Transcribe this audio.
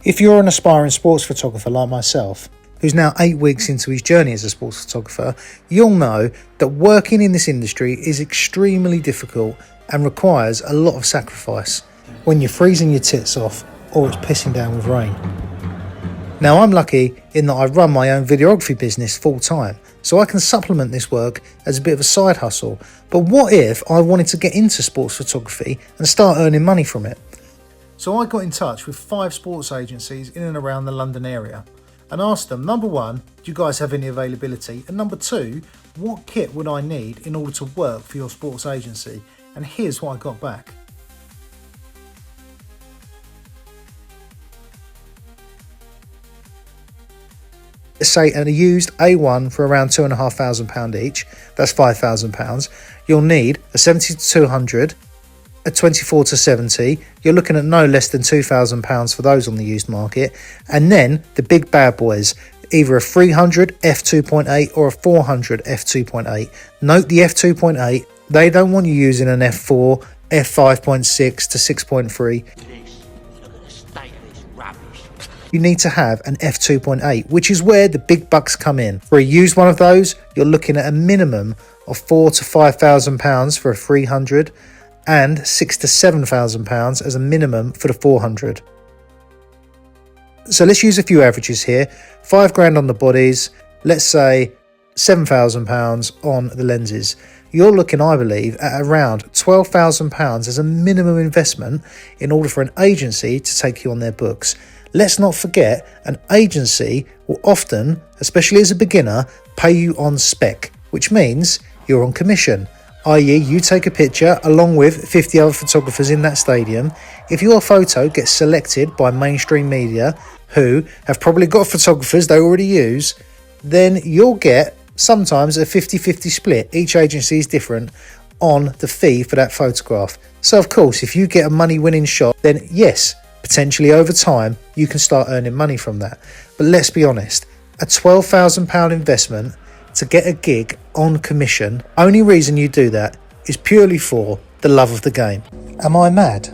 If you're an aspiring sports photographer like myself, who's now 8 weeks into his journey as a sports photographer, you'll know that working in this industry is extremely difficult and requires a lot of sacrifice when you're freezing your tits off or it's pissing down with rain. Now, I'm lucky in that I run my own videography business full time, so I can supplement this work as a bit of a side hustle. But what if I wanted to get into sports photography and start earning money from it? So I got in touch with 5 sports agencies in and around the London area and asked them, number 1, do you guys have any availability? And number 2, what kit would I need in order to work for your sports agency? And here's what I got back. Let's say a used A1 for around £2,500 each, that's £5,000. You'll need a 70-200, a 24-70, you're looking at no less than £2,000 for those on the used market. And then the big bad boys, either a 300 f2.8 or a 400 f2.8. Note the f2.8, they don't want you using an f4, f5.6 to 6.3. You need to have an f2.8, which is where the big bucks come in. For a used one of those, you're looking at a minimum of £4,000 to £5,000 for a 300 and £6,000 to £7,000 as a minimum for the 400. So let's use a few averages here. £5,000 on the bodies, let's say £7,000 on the lenses. You're looking, I believe, at around £12,000 as a minimum investment in order for an agency to take you on their books. Let's not forget, an agency will often, especially as a beginner, pay you on spec, which means you're on commission, i.e. you take a picture along with 50 other photographers in that stadium. If your photo gets selected by mainstream media, who have probably got photographers they already use, then you'll get sometimes a 50-50 split. Each agency is different on the fee for that photograph. So of course, if you get a money-winning shot, then yes, potentially over time, you can start earning money from that. But let's be honest, a £12,000 investment to get a gig on commission, only reason you do that is purely for the love of the game. Am I mad?